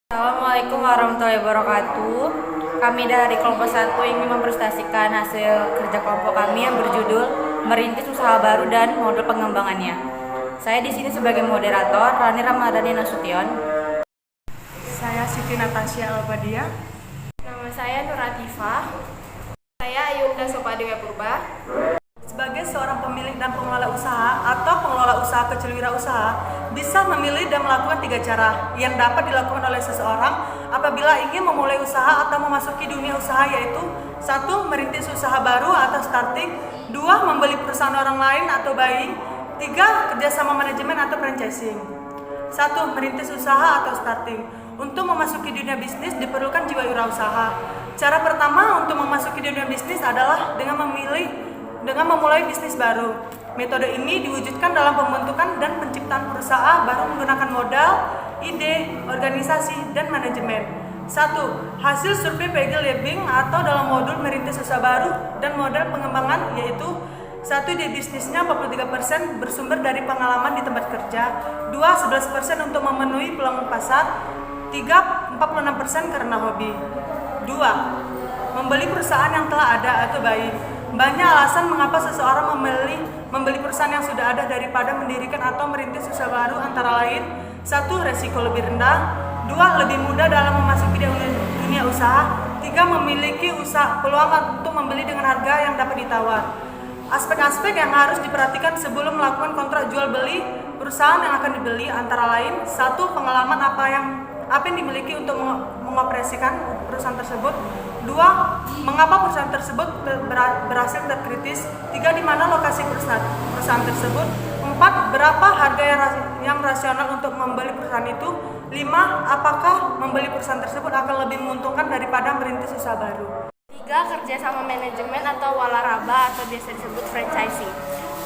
Assalamualaikum warahmatullahi wabarakatuh. Kami dari kelompok 1 ingin mempresentasikan hasil kerja kelompok kami yang berjudul Merintis Usaha Baru dan Model Pengembangannya. Saya di sini sebagai moderator, Rani Ramadhani Nasution. Saya Siti Natasha Albadia. Nama saya Nur Atifah. Saya Ayunda Sopadewa Purba. Sebagai seorang pemilik dan pengelola usaha atau pengelola usaha kecil wirausaha, bisa memilih dan melakukan 3 cara yang dapat dilakukan oleh seseorang apabila ingin memulai usaha atau memasuki dunia usaha, yaitu 1. Merintis usaha baru atau starting, 2. Membeli perusahaan orang lain atau buying, 3. Kerjasama manajemen atau franchising. 1. Merintis usaha atau starting. Untuk memasuki dunia bisnis diperlukan jiwa wirausaha. Cara pertama untuk memasuki dunia bisnis adalah dengan memulai bisnis baru. Metode ini diwujudkan dalam pembentukan dan penciptaan perusahaan baru menggunakan modal, ide, organisasi, dan manajemen. 1. Hasil survei Pagel-Liebing atau dalam modul merintis usaha baru dan model pengembangan, yaitu 1. Ide bisnisnya 43% bersumber dari pengalaman di tempat kerja, 2. 11% untuk memenuhi peluang pasar, 3. 46% karena hobi. 2. Membeli perusahaan yang telah ada atau buying. Banyak alasan mengapa seseorang membeli perusahaan yang sudah ada daripada mendirikan atau merintis usaha baru, antara lain 1. Resiko lebih rendah, 2. Lebih mudah dalam memasuki dunia usaha, 3. Memiliki peluang untuk membeli dengan harga yang dapat ditawar. Aspek-aspek yang harus diperhatikan sebelum melakukan kontrak jual beli perusahaan yang akan dibeli antara lain 1. Pengalaman apa yang dimiliki untuk mengoperasikan perusahaan tersebut, 2. Mengapa perusahaan tersebut berhasil terkritis, 3. Di mana lokasi perusahaan tersebut, 4. Berapa harga yang rasional untuk membeli perusahaan itu, 5. Apakah membeli perusahaan tersebut akan lebih menguntungkan daripada merintis usaha baru. 3. Kerjasama manajemen atau walaraba atau biasa disebut franchising.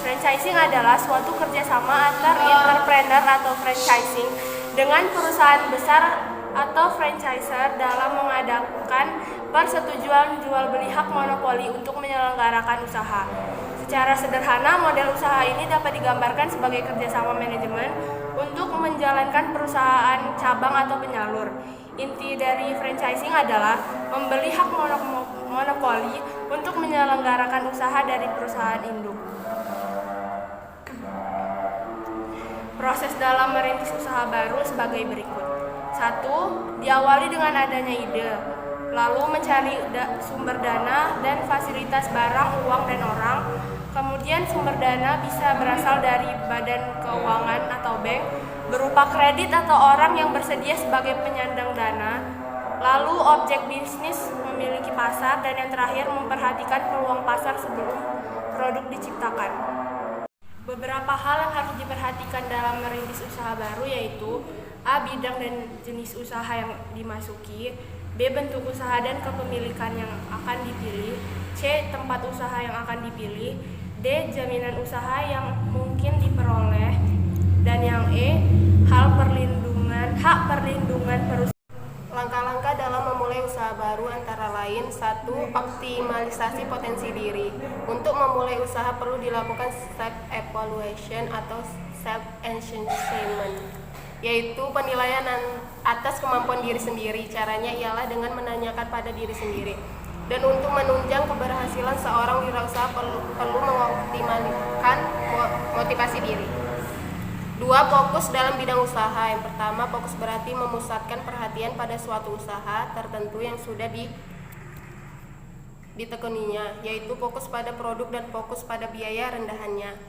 Franchising adalah suatu kerjasama antar entrepreneur atau franchising dengan perusahaan besar atau franchisor dalam mengadakan persetujuan jual beli hak monopoli untuk menyelenggarakan usaha. Secara sederhana, model usaha ini dapat digambarkan sebagai kerjasama manajemen untuk menjalankan perusahaan cabang atau penyalur. Inti dari franchising adalah membeli hak monopoli untuk menyelenggarakan usaha dari perusahaan induk. Proses dalam merintis usaha baru sebagai berikut. 1. Diawali dengan adanya ide, lalu mencari sumber dana dan fasilitas barang, uang, dan orang. Kemudian sumber dana bisa berasal dari badan keuangan atau bank, berupa kredit atau orang yang bersedia sebagai penyandang dana. Lalu objek bisnis memiliki pasar, dan yang terakhir memperhatikan peluang pasar sebelum produk diciptakan. Beberapa hal yang harus diperhatikan dalam merintis usaha baru yaitu A. Bidang dan jenis usaha yang dimasuki, B. Bentuk usaha dan kepemilikan yang akan dipilih, C. Tempat usaha yang akan dipilih, D. Jaminan usaha yang mungkin diperoleh, dan yang E. Hak perlindungan perusahaan. Langkah-langkah dalam memulai usaha baru antara lain 1. Optimalisasi potensi diri. Untuk memulai usaha perlu dilakukan self evaluation atau self assessment, yaitu penilaian atas kemampuan diri sendiri. Caranya ialah dengan menanyakan pada diri sendiri. Dan untuk menunjang keberhasilan seorang wirausaha perlu mengoptimalkan motivasi diri. 2. Fokus dalam bidang usaha. Yang pertama, fokus berarti memusatkan perhatian pada suatu usaha tertentu yang sudah ditekuninya, yaitu fokus pada produk dan fokus pada biaya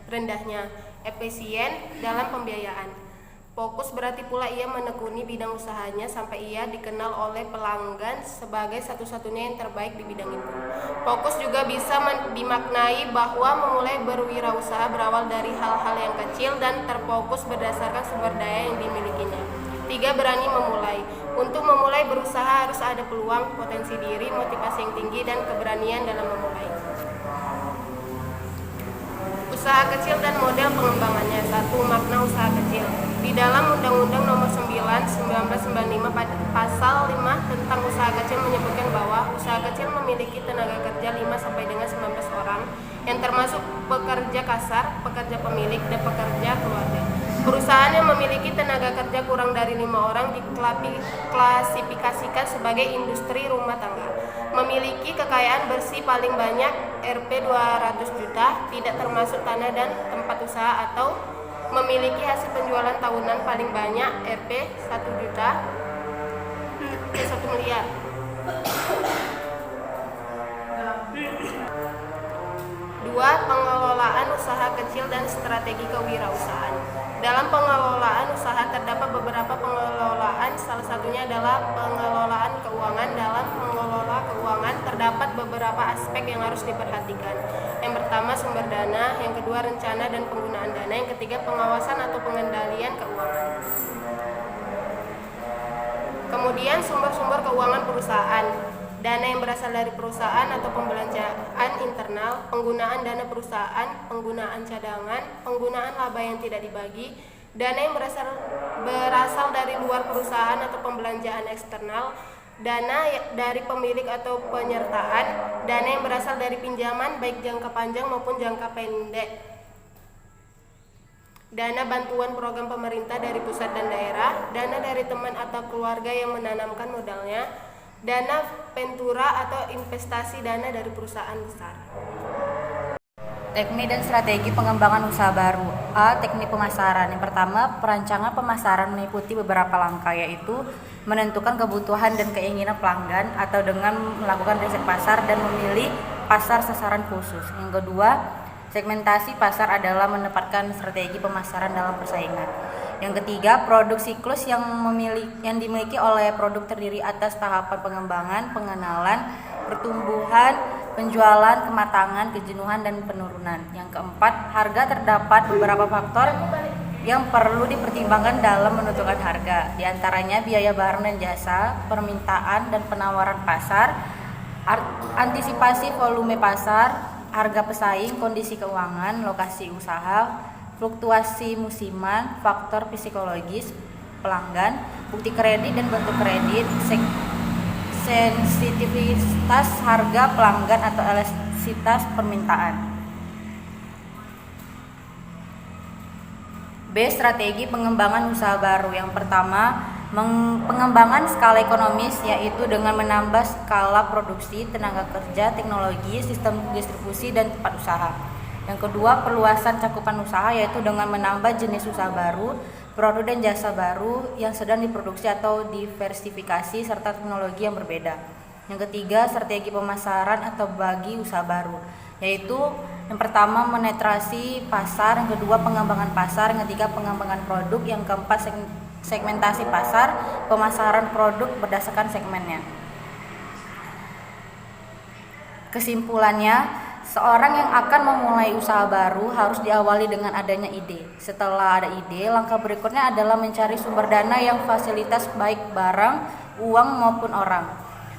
rendahnya, efisien dalam pembiayaan. Fokus berarti pula ia menekuni bidang usahanya sampai ia dikenal oleh pelanggan sebagai satu-satunya yang terbaik di bidang itu. Fokus juga bisa dimaknai bahwa memulai berwirausaha berawal dari hal-hal yang kecil dan terfokus berdasarkan sumber daya yang dimilikinya. 3. Berani memulai. Untuk memulai berusaha harus ada peluang, potensi diri, motivasi yang tinggi, dan keberanian dalam memulai. Usaha kecil dan model pengembangannya. 1. Makna usaha kecil. Di dalam Undang-Undang Nomor 9/1995 Pasal 5 tentang usaha kecil menyebutkan bahwa usaha kecil memiliki tenaga kerja 5 sampai dengan 19 orang yang termasuk pekerja kasar, pekerja pemilik, dan pekerja keluarga. Perusahaan yang memiliki tenaga kerja kurang dari 5 orang diklasifikasikan sebagai industri rumah tangga. Memiliki kekayaan bersih paling banyak Rp 200 juta, tidak termasuk tanah dan tempat usaha, atau memiliki hasil penjualan tahunan paling banyak Rp 1 juta ke 1 miliar. Dua, pengelolaan usaha kecil dan strategi kewirausahaan. Dalam pengelolaan usaha terdapat beberapa pengelolaan, salah satunya adalah pengelolaan keuangan. Dalam mengelola keuangan terdapat beberapa aspek yang harus diperhatikan. Yang pertama, sumber dana, yang kedua, rencana dan penggunaan dana, yang ketiga, pengawasan atau pengendalian keuangan. Kemudian sumber-sumber keuangan perusahaan. Dana yang berasal dari perusahaan atau pembelanjaan internal, penggunaan dana perusahaan, penggunaan cadangan, penggunaan laba yang tidak dibagi, dana yang berasal dari luar perusahaan atau pembelanjaan eksternal, dana dari pemilik atau penyertaan, dana yang berasal dari pinjaman baik jangka panjang maupun jangka pendek, dana bantuan program pemerintah dari pusat dan daerah, dana dari teman atau keluarga yang menanamkan modalnya, dana ventura atau investasi dana dari perusahaan besar. Teknik dan strategi pengembangan usaha baru. A. Teknik pemasaran. Yang pertama, perancangan pemasaran meliputi beberapa langkah, yaitu menentukan kebutuhan dan keinginan pelanggan atau dengan melakukan riset pasar dan memilih pasar sasaran khusus. Yang kedua, segmentasi pasar adalah menempatkan strategi pemasaran dalam persaingan. Yang ketiga, produk siklus yang dimiliki oleh produk terdiri atas tahapan pengembangan, pengenalan, pertumbuhan, penjualan, kematangan, kejenuhan, dan penurunan. Yang keempat, harga. Terdapat beberapa faktor yang perlu dipertimbangkan dalam menentukan harga. Di antaranya biaya barang dan jasa, permintaan dan penawaran pasar, antisipasi volume pasar, harga pesaing, kondisi keuangan, lokasi usaha, fluktuasi musiman, faktor psikologis pelanggan, bukti kredit dan bentuk kredit, sensitivitas harga pelanggan atau elastisitas permintaan. B. Strategi pengembangan usaha baru. Yang pertama, pengembangan skala ekonomis, yaitu dengan menambah skala produksi, tenaga kerja, teknologi, sistem distribusi, dan tempat usaha. Yang kedua, perluasan cakupan usaha, yaitu dengan menambah jenis usaha baru, produk dan jasa baru yang sedang diproduksi atau diversifikasi, serta teknologi yang berbeda. Yang ketiga, strategi pemasaran atau bagi usaha baru, yaitu yang pertama, menetrasi pasar, yang kedua, pengembangan pasar, yang ketiga, pengembangan produk, yang keempat, segmentasi pasar, pemasaran produk berdasarkan segmennya. Kesimpulannya, seorang yang akan memulai usaha baru harus diawali dengan adanya ide. Setelah ada ide, langkah berikutnya adalah mencari sumber dana yang fasilitas baik barang, uang maupun orang.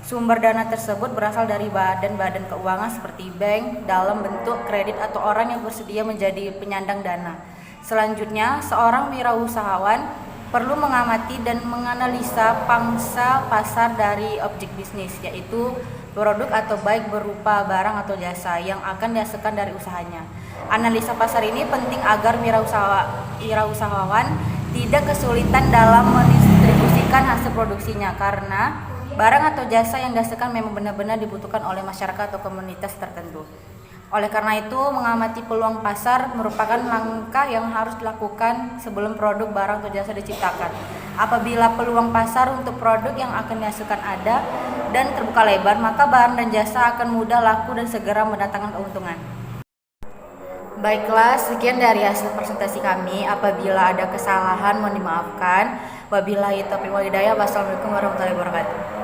Sumber dana tersebut berasal dari badan-badan keuangan seperti bank dalam bentuk kredit atau orang yang bersedia menjadi penyandang dana. Selanjutnya, seorang wirausahawan perlu mengamati dan menganalisa pangsa pasar dari objek bisnis, yaitu produk atau baik berupa barang atau jasa yang akan dihasilkan dari usahanya. Analisa pasar ini penting agar wirausahawan tidak kesulitan dalam mendistribusikan hasil produksinya, karena barang atau jasa yang dihasilkan memang benar-benar dibutuhkan oleh masyarakat atau komunitas tertentu. Oleh karena itu, mengamati peluang pasar merupakan langkah yang harus dilakukan sebelum produk, barang, atau jasa diciptakan. Apabila peluang pasar untuk produk yang akan dihasilkan ada dan terbuka lebar, maka barang dan jasa akan mudah laku dan segera mendatangkan keuntungan. Baiklah, sekian dari hasil presentasi kami. Apabila ada kesalahan, mohon dimaafkan. Wabillahi taufiq wal hidayah. Wassalamualaikum warahmatullahi wabarakatuh.